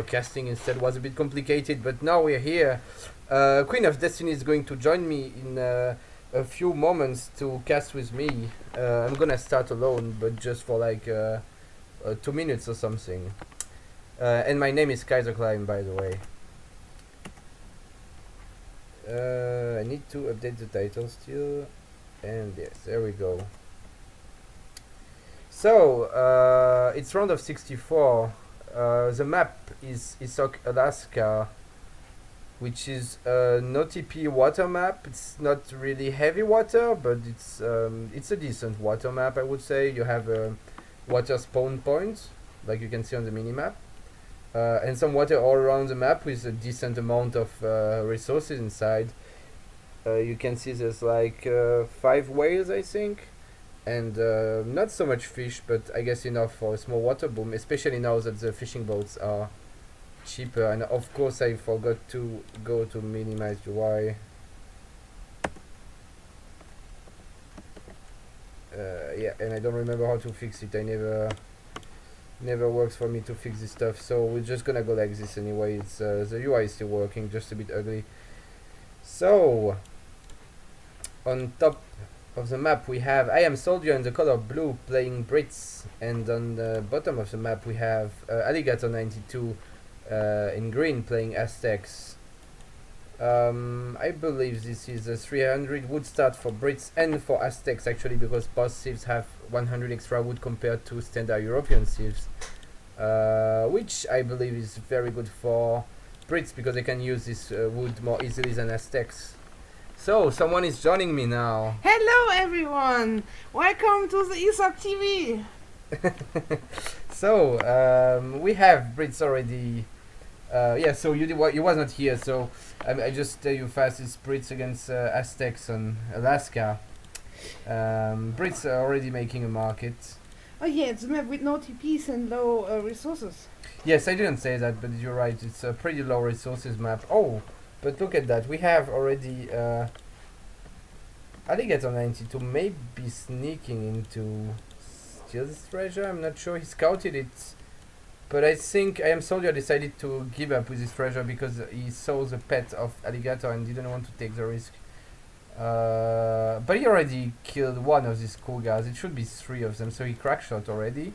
Casting instead was a bit complicated, but now we're here. Queen of Destiny is going to join me in a few moments to cast with me. I'm gonna start alone, but just for like 2 minutes or something. And my name is Kaiserklein, by the way. I need to update the title still, and yes, there we go. So it's round of 64. The map is ESOC Alaska, which is a no TP water map. It's not really heavy water, but it's a decent water map, I would say. You have a water spawn point, like you can see on the minimap, and some water all around the map with a decent amount of resources inside. You can see there's like 5 whales, I think. And not so much fish, but I guess enough for a small water boom, especially now that the fishing boats are cheaper. And of course I forgot to go to minimize UI. Yeah, and I don't remember how to fix it. I never works for me to fix this stuff, so we're just gonna go like this anyway. It's the UI is still working, just a bit ugly. So on top of the map we have IAmSoldieR in the color blue playing Brits, and on the bottom of the map we have aligator92 in green playing Aztecs. I believe this is a 300 wood start for Brits and for Aztecs, actually, because both civs have 100 extra wood compared to standard European civs, which I believe is very good for Brits because they can use this wood more easily than Aztecs. So, someone is joining me now. Hello everyone! Welcome to the ESOC TV! So, we have Brits already. Yeah, so you was not here, so I just tell you fast, it's Brits against Aztecs on Alaska. Brits are already making a market. Oh yeah, it's a map with no TPs and low resources. Yes, I didn't say that, but you're right, it's a pretty low resources map. Oh! But look at that, we have already aligator92 may be sneaking into steal this treasure. I'm not sure, he scouted it, but I think IAmSoldieR decided to give up with this treasure because he saw the pet of alligator and didn't want to take the risk. But he already killed one of these cougars. It should be 3 of them, so he crack shot already.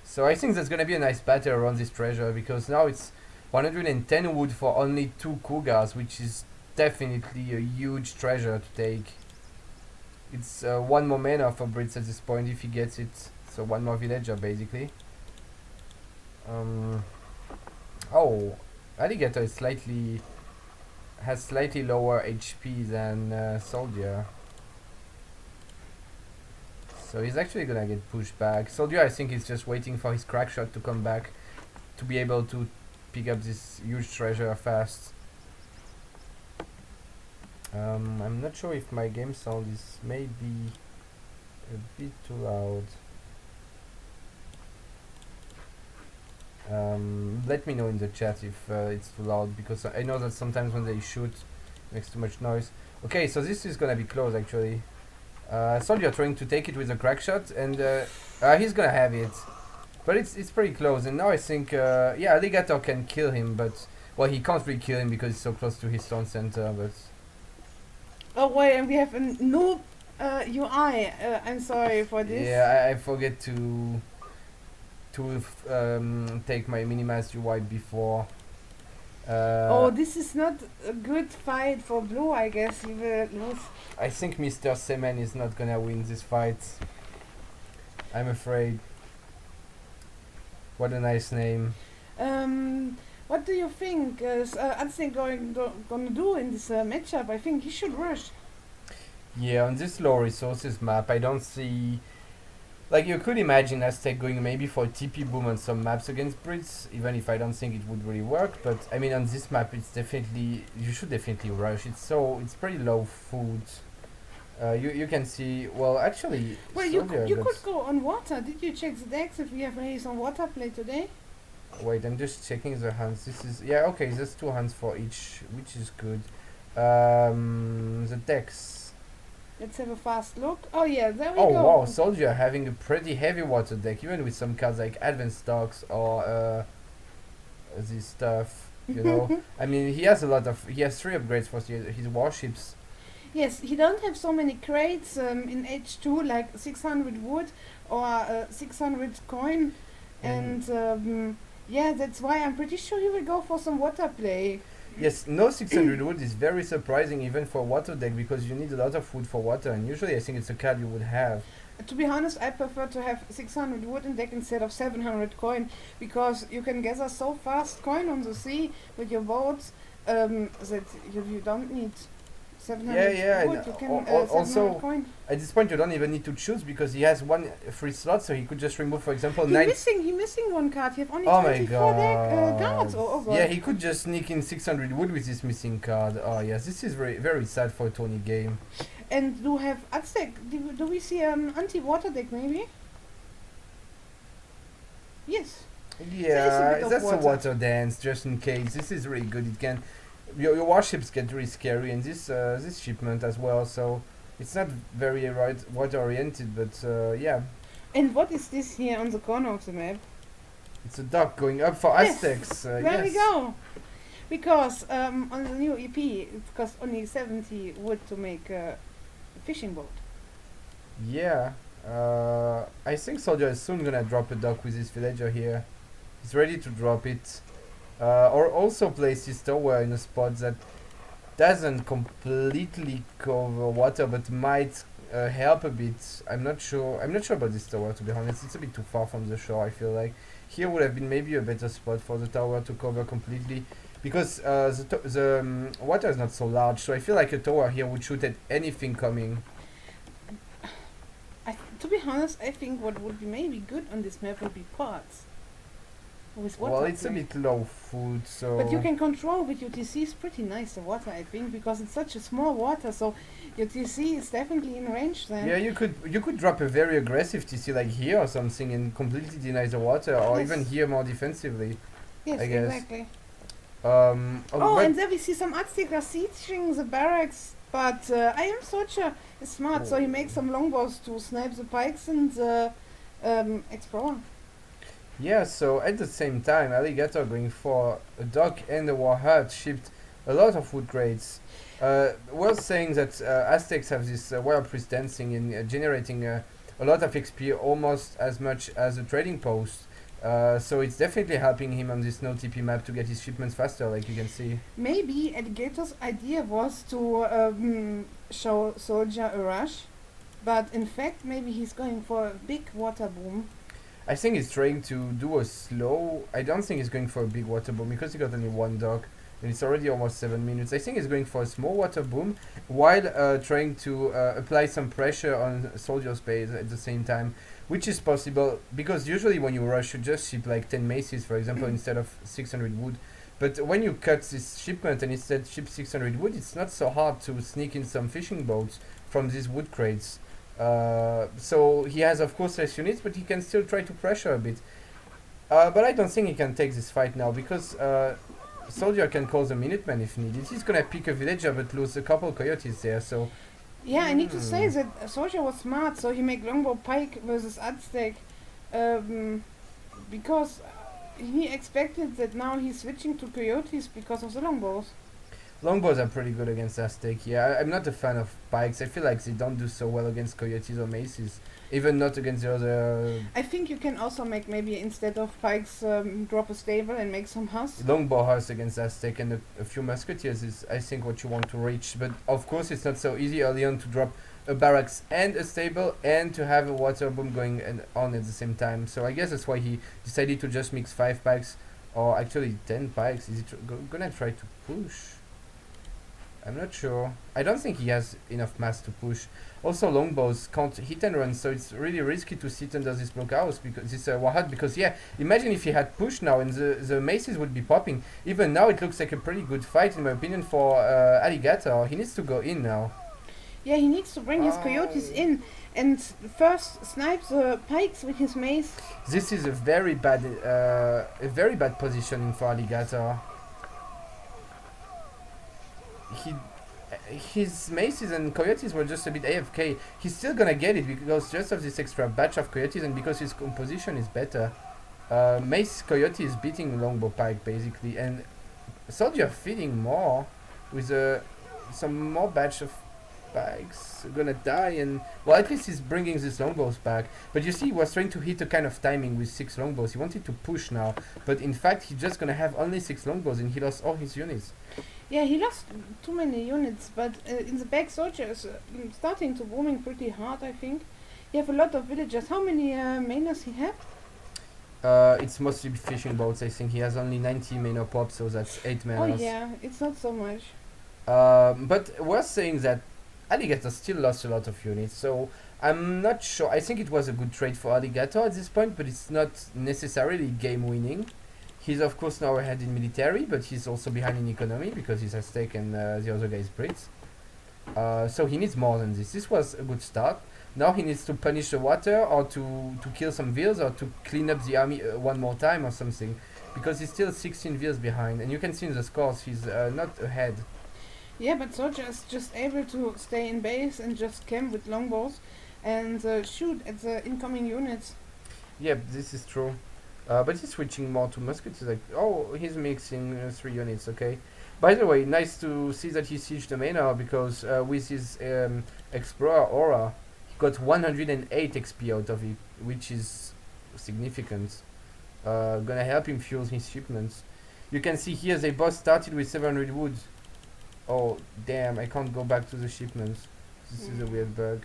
So I think there's gonna be a nice battle around this treasure, because now it's 110 wood for only 2 cougars, which is definitely a huge treasure to take. It's 1 more mana for Brits at this point if he gets it, so 1 more villager basically. Oh, alligator is has slightly lower HP than SoldieR, so he's actually gonna get pushed back. SoldieR, I think, is just waiting for his crack shot to come back to be able to pick up this huge treasure fast. I'm not sure if my game sound is maybe a bit too loud. Let me know in the chat if it's too loud, because I know that sometimes when they shoot it makes too much noise. Okay, so this is gonna be close actually. SoldieR trying to take it with a crack shot, and he's gonna have it. But it's pretty close, and now I think, yeah, alligator can kill him, but, well, he can't really kill him because he's so close to his stone center, but... Oh wait, and we have a new UI. I'm sorry for this. Yeah, I forget to take my minimized UI before. Oh, this is not a good fight for blue, I guess. You will lose. I think Mr. Semen is not gonna win this fight. I'm afraid. What a nice name. What do you think is Aztecs gonna do in this matchup? I think he should rush. Yeah, on this low resources map, I don't see... Like, you could imagine Aztec going maybe for a TP boom on some maps against Brits, even if I don't think it would really work. But, I mean, on this map, it's definitely... You should definitely rush. It's pretty low food. You can see... Well, actually... Well, you could go on water. Did you check the decks if we have race on water play today? Wait, I'm just checking the hands. This is... Yeah, okay, there's 2 hands for each, which is good. The decks... Let's have a fast look. Oh yeah, there we go. go. Oh wow, SoldieR having a pretty heavy water deck, even with some cards like Advanced Stocks or this stuff. You know, I mean, he has he has 3 upgrades for his warships. Yes, he don't have so many crates in H2 like 600 wood or 600 coin, and yeah, that's why I'm pretty sure he will go for some water play. Yes, no 600 wood is very surprising even for water deck because you need a lot of wood for water, and usually I think it's a card you would have. To be honest, I prefer to have 600 wood in deck instead of 700 coin, because you can gather so fast coin on the sea with your boats that you don't need 700 wood. You can 700 also, coin. at this point you don't even need to choose because he has 1 free slot, so he could just remove, for example, He 9. missing one card. You have only Oh my 24 god. guards. Oh god. Yeah, he could just sneak in 600 wood with this missing card. Oh yes, this is very, very sad for a Tony game. And do have Aztec? Do we see anti-water deck maybe? Yes. Yeah, that's water. a water dance just in case. This is really good. It can your warships get really scary, and this shipment as well. So it's not very water oriented, but yeah. And what is this here on the corner of the map? It's a dock going up for Yes, Aztecs. there yes. we go. Because on the new EP it costs only 70 wood to make a fishing boat. Yeah. I think SoldieR is soon gonna drop a dock with this villager here. He's ready to drop it. Or also place his tower in a spot that doesn't completely cover water but might help a bit. I'm not sure about this tower, to be honest. It's a bit too far from the shore, I feel like. Here would have been maybe a better spot for the tower to cover completely, because the water is not so large, so I feel like a tower here would shoot at anything coming. To be honest, I think what would be maybe good on this map would be pods. With water. Well, it's a bit low food, so... But you can control with your TCs pretty nice the water, I think, because it's such a small water, so your TC is definitely in range then. Yeah, you could drop a very aggressive TC like here or something and completely deny the water, or Yes. even here more defensively. Yes, I guess. exactly. Oh, And there we see some Aztecs are sieging the barracks, but IAmSoldieR is smart, so he makes some longbows to snipe the pikes and the explorer. yeah, so at the same time, Alligator going for a dock and a war hut shipped a lot of wood crates. Worth saying that Aztecs have this wild priest dancing and generating a lot of XP, almost as much as a trading post. So it's definitely helping him on this no TP map to get his shipments faster, like you can see. Maybe Alligator's idea was to show SoldieR a rush, but in fact maybe he's going for a big water boom. I think he's trying to do a slow... I don't think he's going for a big water boom because he got only 1 dock and it's already almost 7 minutes. I think he's going for a small water boom while trying to apply some pressure on SoldieR's base at the same time, which is possible because usually when you rush you just ship like 10 maces, for example, instead of 600 wood. But when you cut this shipment and instead ship 600 wood, it's not so hard to sneak in some fishing boats from these wood crates. So he has of course less units, but he can still try to pressure a bit. But I don't think he can take this fight now because SoldieR can call the Minutemen if needed. He's gonna pick a villager but lose a couple coyotes there, so... Yeah, I need to say that SoldieR was smart, so he made longbow pike versus Aztec, because he expected that now he's switching to coyotes because of the longbows. Longbows are pretty good against Aztec, yeah. I'm not a fan of pikes. I feel like they don't do so well against coyotes or maces. Even not against the other... I think you can also make maybe instead of pikes drop a stable and make some husk. Longbow husk against Aztec and a few musketeers is I think what you want to reach. But of course it's not so easy early on to drop a barracks and a stable and to have a water boom going on at the same time. So I guess that's why he decided to just mix 5 pikes, or actually 10 pikes. Is he gonna try to push? I'm not sure. I don't think he has enough mass to push. Also, longbows can't hit and run, so it's really risky to sit under this blockhouse because this warhut. Because yeah, imagine if he had pushed now and the maces would be popping. Even now, it looks like a pretty good fight in my opinion for Alligator. He needs to go in now. Yeah, he needs to bring his coyotes in and first snipe the pikes with his mace. This is a very bad positioning for Alligator. His maces and coyotes were just a bit AFK. He's still gonna get it because just of this extra batch of coyotes and because his composition is better. Mace Coyote is beating Longbow Pike basically, and Soldier feeding more with some more batch of pikes gonna die, and well, at least he's bringing these longbows back. But you see, he was trying to hit a kind of timing with 6 longbows. He wanted to push now, but in fact he's just gonna have only 6 longbows, and he lost all his units. Yeah, he lost too many units, but in the back, Soldier is starting to booming pretty hard, I think. You have a lot of villagers. How many mainers he have? It's mostly fishing boats. I think he has only 90 mana pop, so that's 8 mana. Oh yeah, it's not so much. But worth saying that Alligator still lost a lot of units, so I'm not sure. I think it was a good trade for Alligator at this point, but it's not necessarily game winning. He's of course now ahead in military, but he's also behind in economy because he's Aztec and the other guy is Brits. So he needs more than this. This was a good start. Now he needs to punish the water, or to kill some vills, or to clean up the army one more time or something, because he's still 16 vills behind, and you can see in the scores he's not ahead. Yeah, but Soldier is just able to stay in base and just camp with longbows and shoot at the incoming units. Yeah, this is true. But he's switching more to muskets. He's like, oh, he's mixing 3 units, okay. By the way, nice to see that he sieged the mana, because with his Explorer aura, he got 108 XP out of it, which is significant. Gonna help him fuel his shipments. You can see here the boss started with 700 wood. Oh, damn, I can't go back to the shipments. This is a weird bug.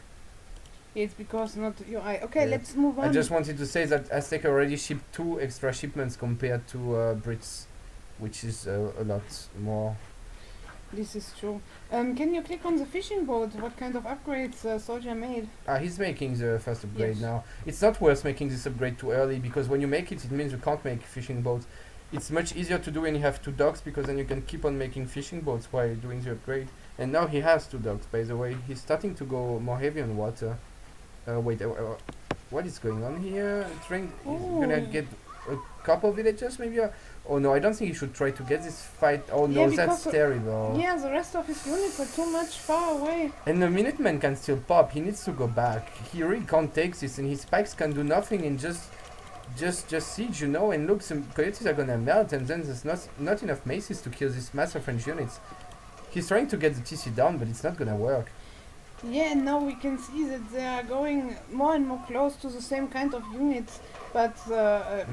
It's because not UI. Okay, Yeah. let's move on. I just wanted to say that Aztec already shipped 2 extra shipments compared to Brits, which is a lot more. This is true. Can you click on the fishing boat? What kind of upgrades Soldier made? He's making the first upgrade Yes. now. It's not worth making this upgrade too early, because when you make it, it means you can't make fishing boats. It's much easier to do when you have 2 docks, because then you can keep on making fishing boats while doing the upgrade. And now he has 2 docks, by the way. He's starting to go more heavy on water. Wait, what is going on here? He's gonna get a couple villagers, maybe? Oh no, I don't think he should try to get this fight. Oh no, Yeah, that's terrible. Yeah, the rest of his units are too much far away. And the Minuteman can still pop. He needs to go back. He really can't take this, and his spikes can do nothing and just siege, you know. And look, some coyotes are gonna melt, and then there's not enough maces to kill these massive French units. He's trying to get the TC down, but it's not gonna work. Yeah, and now we can see that they are going more and more close to the same kind of units, but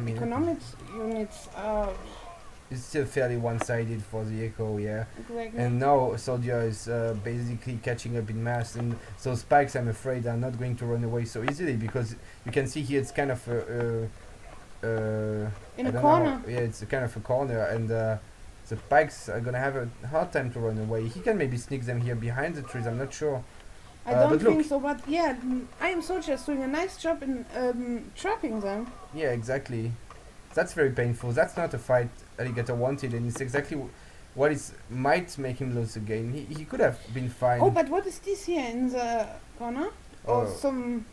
economic units are It's still fairly one-sided for the Echo, yeah. exactly. And now SoldierR is basically catching up in mass, and so spikes, I'm afraid, are not going to run away so easily, because you can see here it's kind of in a corner. Yeah, it's a kind of a corner, and the pikes are gonna have a hard time to run away. He can maybe sneak them here behind the trees, I'm not sure. I don't but think look. so, but yeah, IAmSoldieR is doing a nice job in trapping them. Yeah, exactly. That's very painful. That's not a fight Alligator wanted, and it's exactly what is might make him lose the game. He could have been fine. Oh, but what is this here in the corner? Or Oh. some...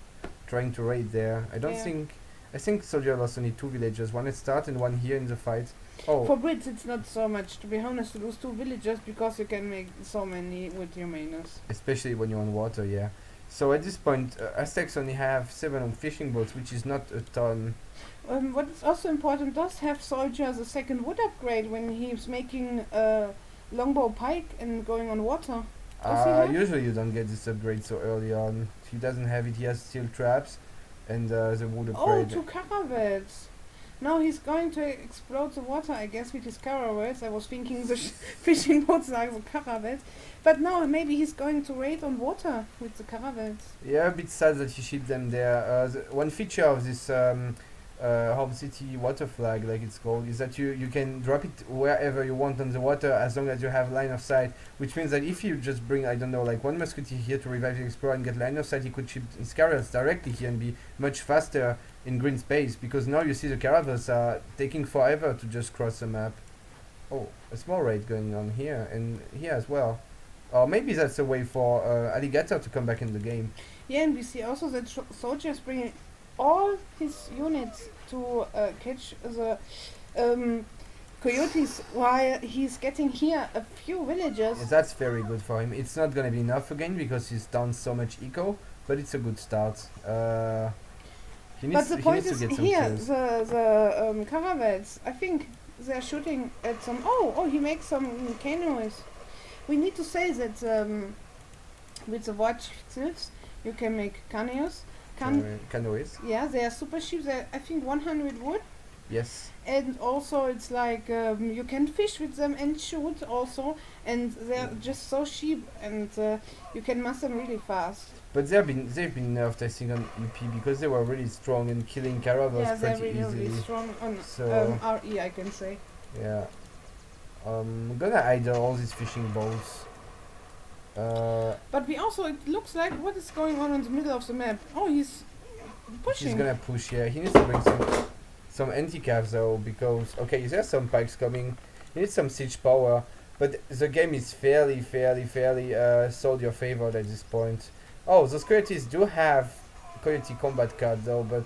Trying to raid there. I don't Yeah. think. I think SoldierR lost only 2 villagers. One at start and one here in the fight. Oh, For Brits it's not so much, to be honest, to lose 2 villagers, because you can make so many with your mainers. especially when you're on water, yeah. So at this point, Aztecs only have 7 fishing boats, which is not a ton. What is also important, does have SoldierR the second wood upgrade when he's making longbow pike and going on water? Does he have? Usually you don't get this upgrade so early on. He doesn't have it. He has steel traps and the wood Oh, upgrade. 2 caravels! Now he's going to explode the water, I guess, with his caravels. I was thinking the fishing boats are the caravels. But no, maybe he's going to raid on water with the caravels. Yeah, a bit sad that he shipped them there. One feature of this Home City water flag, like it's called, is that you can drop it wherever you want on the water, as long as you have line of sight, which means that if you just bring, I don't know, like 1 musketeer here to revive the explorer and get line of sight, he could ship his caravels directly here and be much faster in green space, because now you see the caravels are taking forever to just cross the map. Oh, a small raid going on here and here as well. Or maybe that's a way for Alligator to come back in the game. Yeah, and we see also that SoldierR is bringing all his units to catch the coyotes, while he's getting here a few villagers. Yeah, that's very good for him. It's not gonna be enough again because he's down so much eco, but it's a good start. But the point is to get some here, kills. the caravels, I think they're shooting at some. Oh, he makes some canoes. We need to say that with the watch sylphs, you can make canoes. Canoes. Yeah, they are super cheap. They're, I think, 100 wood. Yes. And also it's like you can fish with them and shoot also, and they're just so cheap, and you can mass them really fast. But they've been nerfed, I think, on EP because they were really strong in killing caravels Yeah, they're pretty really, easily. really strong on So RE, I can say. yeah, I'm gonna idle all these fishing boats. But we also, it looks like, what is going on in the middle of the map? Oh, he's pushing. He's gonna push. Yeah, he needs to bring some anti-cav though, because okay, there's some pikes coming. He needs some siege power, but the game is fairly soldier favored at this point. Oh, those coyotes do have coyote combat card though, but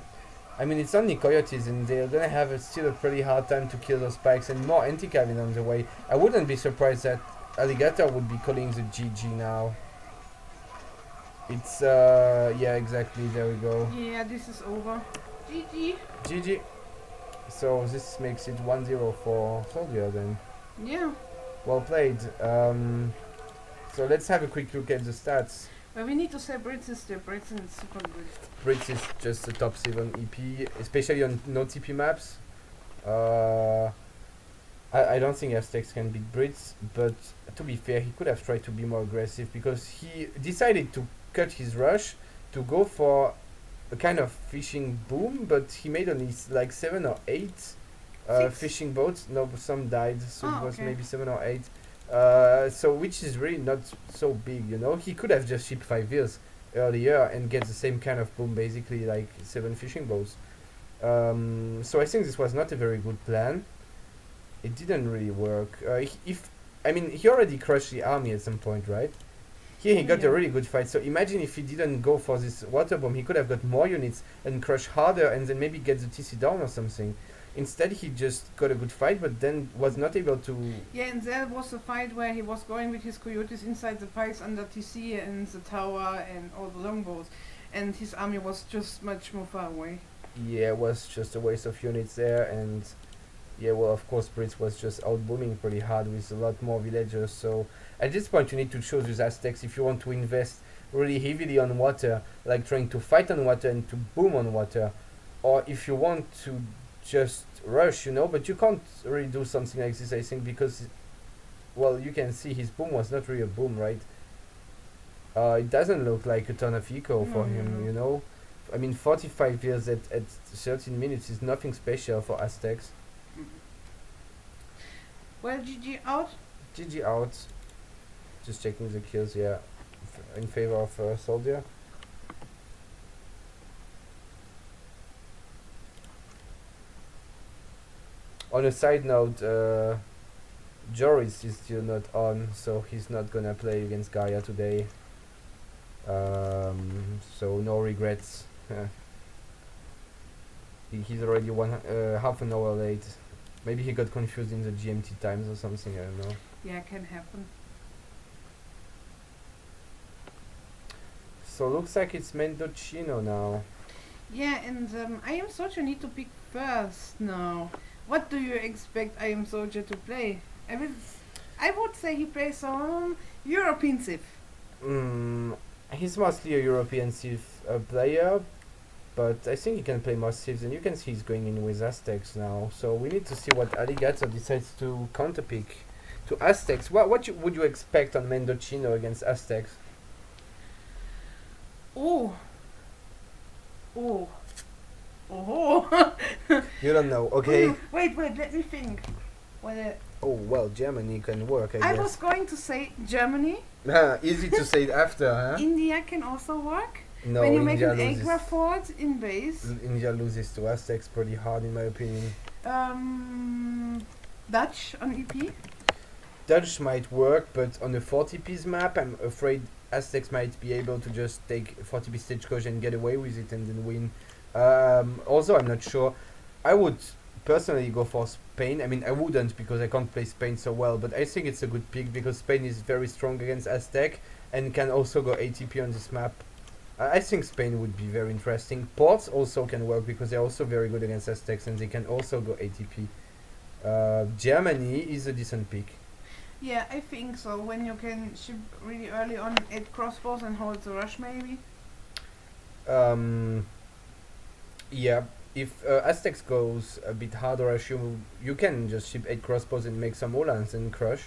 I mean it's only coyotes and they're gonna have still a pretty hard time to kill those pikes, and more anti-caving on the way. I wouldn't be surprised that Alligator would be calling the GG now. It's yeah, exactly, there we go. Yeah, this is over. GG. GG. So this makes it 1-0 for Soldier then. Yeah. Well played. So let's have a quick look at the stats. But we need to say Brits is the Brits, and it's super good. Brits is just the top 7 EP, especially on no TP maps. I don't think Aztecs can beat Brits, but to be fair, he could have tried to be more aggressive because he decided to cut his rush to go for a kind of fishing boom, but he made only like 7 or 8 fishing boats. No, some died, so it was maybe 7 or 8. So which is really not so big, you know. He could have just shipped 5 wheels earlier and get the same kind of boom, basically like 7 fishing boats. So I think this was not a very good plan. It didn't really work. He already crushed the army at some point, right? Here he got a really good fight. So imagine if he didn't go for this water bomb, he could have got more units and crush harder and then maybe get the TC down or something. Instead, he just got a good fight, but then was not able to. Yeah, and there was a fight where he was going with his coyotes inside the pikes under TC and the tower and all the longbows, and his army was just much more far away. Yeah, it was just a waste of units there, and yeah, well, of course, Brits was just out booming pretty hard with a lot more villagers. So at this point, you need to choose with Aztecs if you want to invest really heavily on water, like trying to fight on water and to boom on water, or if you want to just rush, you know. But you can't really do something like this, I think, because, well, you can see his boom was not really a boom, right? It doesn't look like a ton of eco for him, you know. I mean, 45 years at 13 minutes is nothing special for Aztecs. Well, GG out. GG out. Just checking the kills, yeah, in favor of Soldier. On a side note, Joris is still not on, so he's not gonna play against Gaia today. So no regrets. He's already half an hour late. Maybe he got confused in the GMT times or something, I don't know. Yeah, can happen. So looks like it's Mendocino now. Yeah, and IAmSoldieR need to pick first now. What do you expect IAmSoldieR to play? I would say he plays some European Civ. He's mostly a European Civ player, but I think he can play more Civs, and you can see he's going in with Aztecs now. So we need to see what Alligator decides to counterpick to Aztecs. What would you expect on Mendocino against Aztecs? Oh. You don't know, okay? Wait, let me think. Well, Germany can work, I guess. I was going to say Germany. Easy to say it after, huh? India can also work. No, when you India make an loses. Agra fort in base. India loses to Aztecs pretty hard, in my opinion. Dutch on EP. Dutch might work, but on a 40-piece map, I'm afraid Aztecs might be able to just take 40-piece stagecoach and get away with it and then win. Also, I'm not sure. I would personally go for Spain. I mean, I wouldn't because I can't play Spain so well, but I think it's a good pick because Spain is very strong against Aztec and can also go ATP on this map. I think Spain would be very interesting. Ports also can work because they're also very good against Aztecs and they can also go ATP. Germany is a decent pick. Yeah, I think so. When you can ship really early on 8 crossbows and hold the rush, maybe. Yeah, if Aztecs goes a bit harder, I assume you can just ship 8 crossbows and make some Ulans and crush.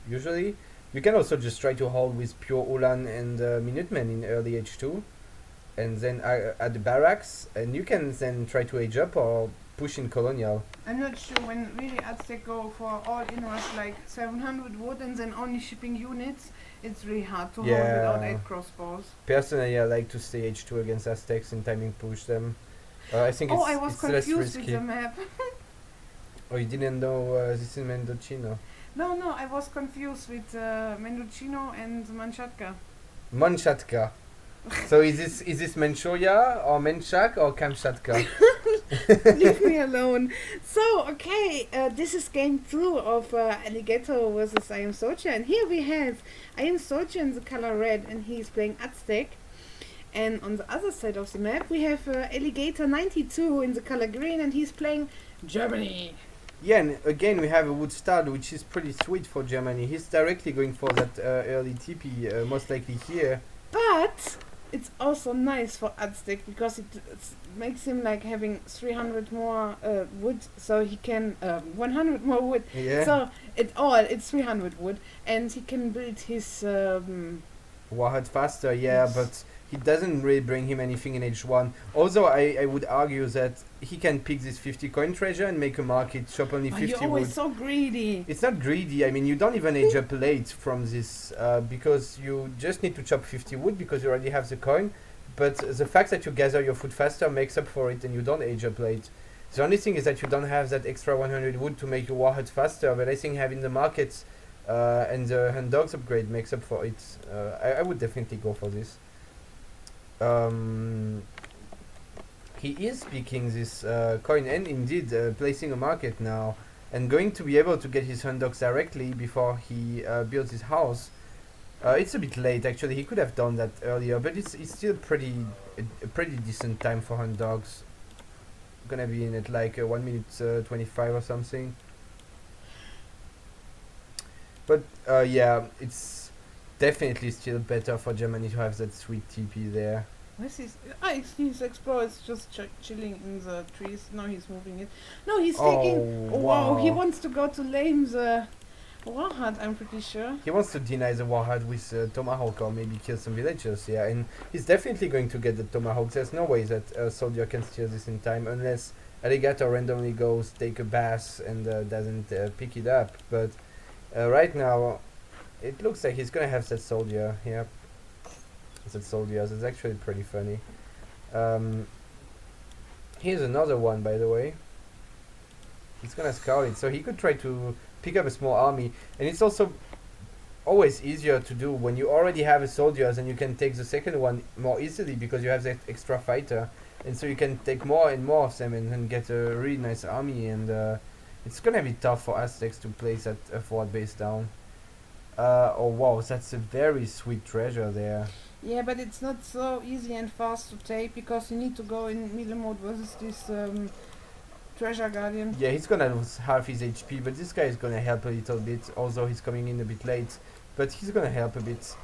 Usually, you can also just try to hold with pure Ulan and Minutemen in early H2, and then at the barracks, and you can then try to age up or push in colonial. I'm not sure when really Aztec go for all in rush like 700 wood and then only shipping units. It's really hard to hold without 8 crossbows. Personally, I like to stay H2 against Aztecs and timing push them. I think I was it's less confused risky. with the map. Oh, you didn't know this is Mendocino? No, I was confused with Mendocino and Manchatka. Manchatka. So is this Manchuria or Menchak or Kamchatka? Leave me alone. So, okay, this is game 2 of Alligator versus IAmSoldieR, and here we have IAmSoldieR in the color red, and he's playing Aztec. And on the other side of the map, we have aligator92 in the color green, and he's playing Germany. Yeah, and again we have a wood start, which is pretty sweet for Germany. He's directly going for that early TP, most likely here. But it's also nice for Aztec because it makes him like having 300 more wood, so he can 100 more wood. Yeah. So it's 300 wood, and he can build his Warhead faster, yeah, but he doesn't really bring him anything in H1. Also, I would argue that he can pick this 50 coin treasure and make a market, chop only 50 you're always wood. so greedy. It's not greedy, I mean, you don't even age up late from this, because you just need to chop 50 wood because you already have the coin, but the fact that you gather your food faster makes up for it and you don't age up late. The only thing is that you don't have that extra 100 wood to make your warhead faster, but I think having the markets and the hand dogs upgrade makes up for it. I would definitely go for this. He is picking this coin and indeed placing a market now and going to be able to get his hand dogs directly before he builds his house. It's a bit late actually, he could have done that earlier, but it's still a pretty decent time for hand dogs. Gonna be in at like 1 minute 25 or something. But yeah, it's definitely still better for Germany to have that sweet TP there. Where's his? His explorer is just chilling in the trees. No, he's moving it. No, he's taking. Wow, he wants to go to lame the warhead, I'm pretty sure. He wants to deny the warhead with Tomahawk or maybe kill some villagers, yeah. And he's definitely going to get the Tomahawk. There's no way that Soldier can steal this in time unless Alligator randomly goes take a bath and doesn't pick it up. But right now, it looks like he's gonna have that Soldier, yeah. That Soldier, that's actually pretty funny. Here's another one, by the way. He's gonna scout it, so he could try to pick up a small army, and it's also always easier to do when you already have a soldiers and you can take the second one more easily because you have that extra fighter, and so you can take more and more of them and get a really nice army. And it's gonna be tough for Aztecs to place that forward base down. Oh wow, that's a very sweet treasure there. Yeah, but it's not so easy and fast to take because you need to go in melee mode versus this treasure guardian. Yeah, he's gonna lose half his HP, but this guy is gonna help a little bit, although he's coming in a bit late, but he's gonna help a bit.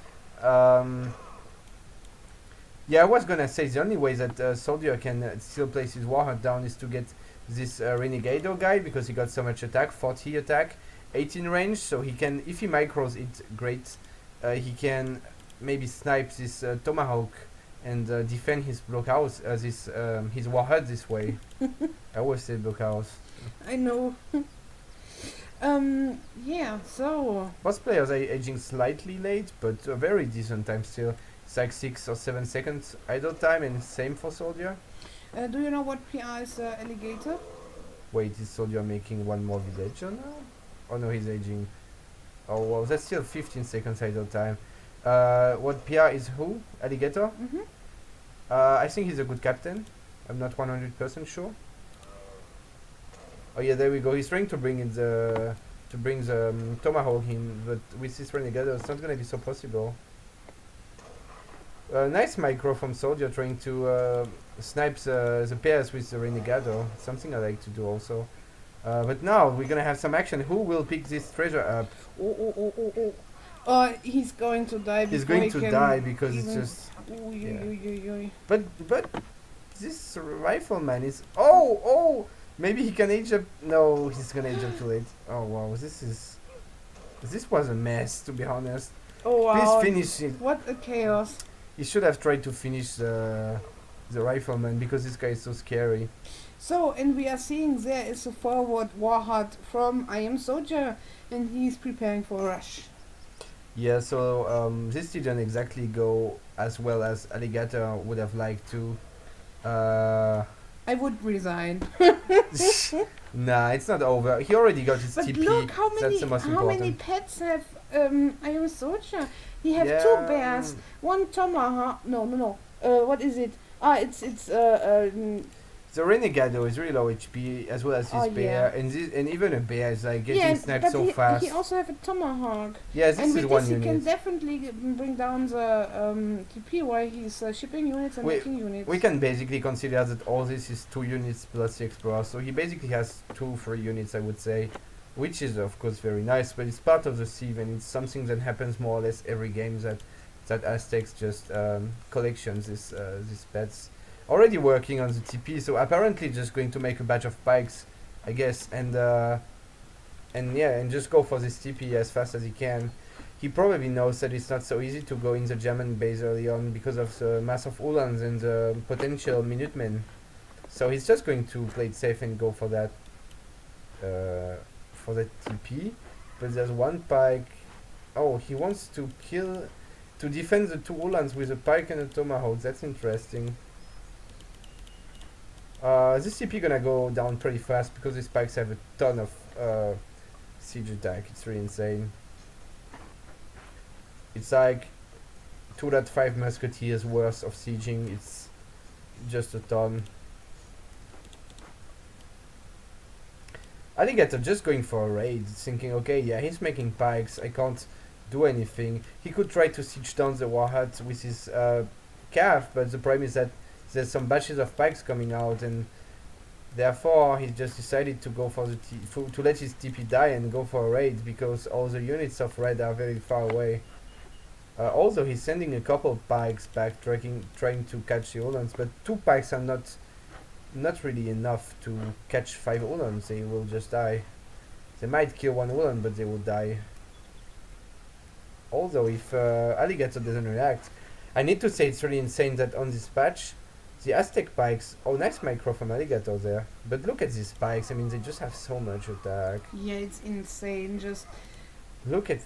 Yeah, I was gonna say the only way that Soldier can still place his warhead down is to get this Renegado guy, because he got so much attack, 40 attack, 18 range, so he can, if he micros it, great. He can maybe snipe this Tomahawk and defend his blockhouse, his warhead this way. I always say blockhouse. I know. Yeah, so... Most players are aging slightly late, but a very decent time still. It's like 6 or 7 seconds idle time, and same for Soldier. Do you know what PR is Alligator? Wait, is Soldier making one more villager now? Oh no, he's aging. Oh well, that's still 15 seconds idle time. What PR is who? Alligator? Mm-hmm. I think he's a good captain. I'm not 100% sure. Oh yeah, there we go. He's trying to bring in the Tomahawk in, but with this Renegado, it's not gonna be so possible. Nice micro from Soldier trying to snipe the pairs with the Renegado. Something I like to do also. But now we're gonna have some action. Who will pick this treasure up? He's going to die. He's before going he to can die because it's even- just. Oy. But this rifleman is. Oh! Maybe he can age up. No, he's gonna age up too late. Oh wow, this was a mess, to be honest. Oh wow. Please finish it. What a chaos. He should have tried to finish the rifleman because this guy is so scary. So, and we are seeing there is a forward warhead from IAmSoldieR, and he's preparing for a rush. Yeah, so this didn't exactly go as well as Alligator would have liked to. I would resign. Nah, it's not over. He already got his But TP. look how That's many the most important. pets have IAmSoldieR. He have Yeah, 2 bears, 1 tomahawk. No. What is it? It's the Renegado is really low HP as well as his Oh, bear, yeah. and even a bear is like getting yeah, sniped but so fast. he also have a tomahawk. Yeah, this And is with one this he can unit. definitely bring down the TP while he's shipping units and making units. We can basically consider that all this is 2 units plus the Explorer, so he basically has 2-3 units, I would say, which is of course very nice, but it's part of the sieve and it's something that happens more or less every game that Aztecs just collections these pets. Already working on the TP, so apparently just going to make a batch of pikes, I guess, and just go for this TP as fast as he can. He probably knows that it's not so easy to go in the German base early on because of the mass of Uhlans and the potential Minutemen. So he's just going to play it safe and go for that TP. But there's one pike. Oh, he wants to defend the 2 Uhlans with a pike and a tomahawk. That's interesting. This TP gonna go down pretty fast because these pikes have a ton of siege attack. It's really insane. It's like 2.5 musketeers worth of sieging. It's just a ton. Alligator just going for a raid, thinking, okay, yeah, he's making pikes. I can't do anything. He could try to siege down the warhead with his calf, but the problem is that there's some batches of pikes coming out, and therefore he just decided to go for to let his TP die and go for a raid because all the units of red are very far away. Also, he's sending a couple pikes back, trying to catch the Uhlans, but 2 pikes are not really enough to catch 5 Uhlans. They will just die. They might kill 1 Uhlan, but they will die. Although, if Alligator doesn't react, I need to say it's really insane that on this patch, the Aztec pikes, oh, nice micro from Alligator there. But look at these pikes, I mean, they just have so much attack. Yeah, it's insane. Just look at.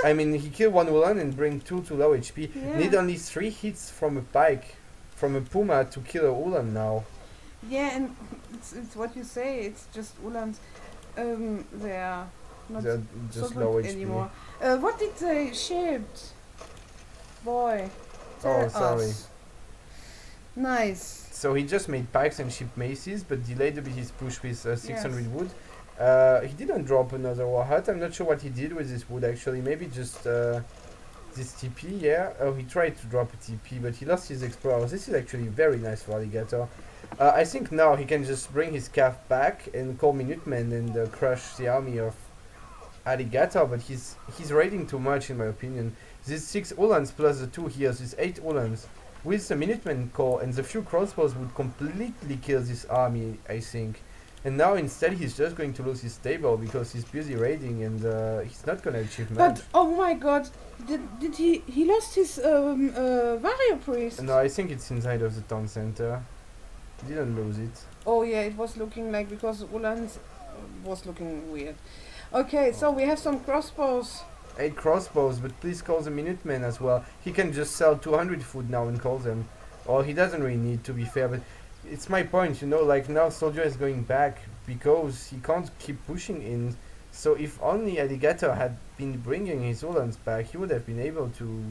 I mean, he killed 1 Uhlan and bring 2 to low HP. Yeah. Need only 3 hits from a pike, from a puma to kill a Uhlan now. Yeah, and it's what you say. It's just Uhlans. They are not They're so just good low HP. anymore. What did they shipped? Boy. Oh, tell sorry. us. Nice. So he just made pikes and shipped maces, but delayed a bit his push with 600 Yes. wood. He didn't drop another warhead. I'm not sure what he did with this wood actually. Maybe just this TP, yeah. Oh, he tried to drop a TP, but he lost his Explorer. This is actually very nice for Alligator. I think now he can just bring his calf back and call Minutemen and crush the army of Alligator, but he's raiding too much in my opinion. These 6 Uhlans plus the 2 here, these 8 Uhlans, with the Minutemen core and the few crossbows would completely kill this army, I think. And now instead he's just going to lose his stable because he's busy raiding and he's not gonna achieve much. But oh my God, did he lost his warrior priest? No, I think it's inside of the town center. He didn't lose it. Oh yeah, it was looking like because Uhlans was looking weird. Okay, so we have some crossbows. 8 crossbows, but please call the Minutemen as well. He can just sell 200 food now and call them. Or he doesn't really need, to be fair, but it's my point, you know, like now Soldier is going back because he can't keep pushing in. So if only Alligator had been bringing his Uhlans back, he would have been able to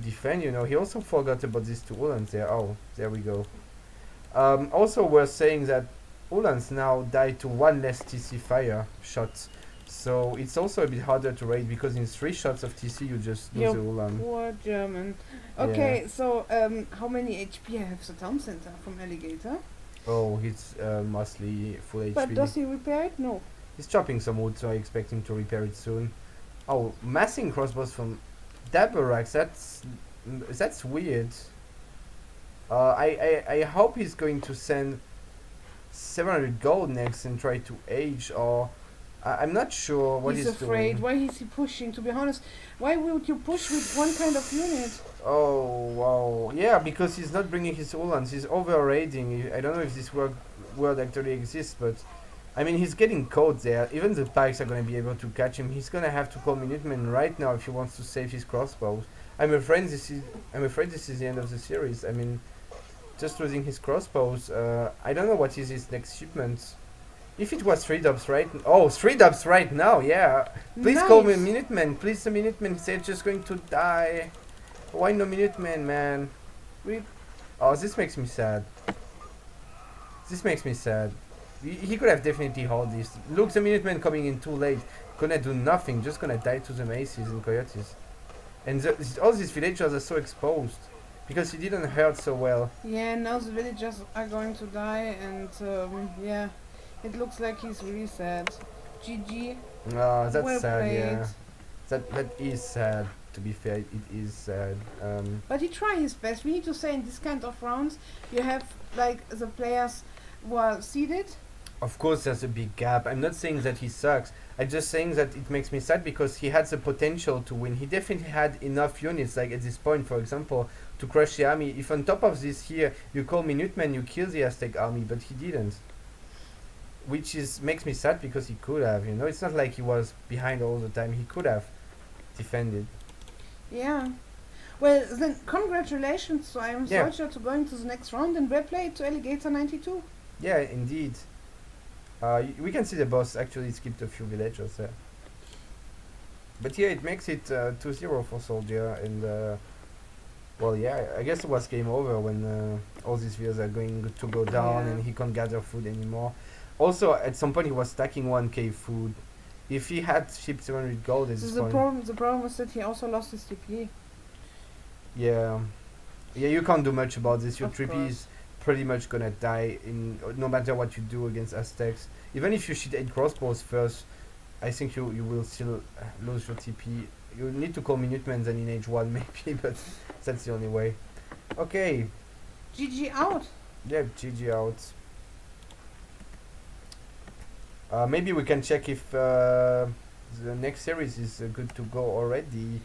defend, you know. He also forgot about these 2 Uhlans there. Oh, there we go. Also worth saying that Uhlans now die to 1 less TC fire shots. So it's also a bit harder to raid because in 3 shots of TC you just lose You the Ulan. poor German. Okay, so how many HP has the town center from Alligator? Oh, he's mostly full HP. But does he repair it? No. He's chopping some wood, so I expect him to repair it soon. Oh, massing crossbows from Dabarax, that's weird. I hope he's going to send 700 gold next and try to age, or I'm not sure what he's he's afraid. doing. Why is he pushing? To be honest, why would you push with one kind of unit? Oh wow, yeah, because he's not bringing his Ulans. He's over raiding. I don't know if this word actually exists, but I mean he's getting caught there. Even the pikes are gonna be able to catch him. He's gonna have to call Minutemen right now if he wants to save his crossbows. I'm afraid this is the end of the series. I mean, just losing his crossbows. I don't know what is his next shipment. If it was 3 dubs right, 3 dubs right now, yeah. Please call me Minutemen. Please, the Minutemen. They're just going to die. Why no Minutemen, man? Oh, this makes me sad. This makes me sad. He could have definitely hauled this. Look, the Minutemen coming in too late. Gonna do nothing. Just gonna die to the maces and coyotes. And all these villagers are so exposed because he didn't hurt so well. Yeah, now the villagers are going to die, and yeah, it looks like he's really sad. GG. Oh, that's well sad. played. Yeah, that is sad. To be fair, it is sad. But he tried his best. We need to say in this kind of rounds, you have like the players who are seeded. Of course, there's a big gap. I'm not saying that he sucks. I'm just saying that it makes me sad because he had the potential to win. He definitely had enough units, like at this point, for example, to crush the army. If on top of this here, you call Minutemen, you kill the Aztec army, but he didn't. Which makes me sad because he could have, you know. It's not like he was behind all the time. He could have defended. Yeah. Well, then congratulations to IAmSoldieR to going to the next round, and well played to aligator92. Yeah, indeed. We can see the boss actually skipped a few villagers there. But yeah, it makes it 2-0 for SoldieR, and well, yeah, I guess it was game over when all these villagers are going to go down and he can't gather food anymore. Also, at some point he was stacking 1k food. If he had shipped 700 gold at this point... The problem was that he also lost his TP. Yeah. Yeah, you can't do much about this. Your Of TP course. is pretty much gonna die in no matter what you do against Aztecs. Even if you shoot 8 crossbows first, I think you will still lose your TP. You need to call Minutemen then in H1 maybe, but that's the only way. Okay. GG out. Yeah, GG out. Maybe we can check if the next series is good to go already.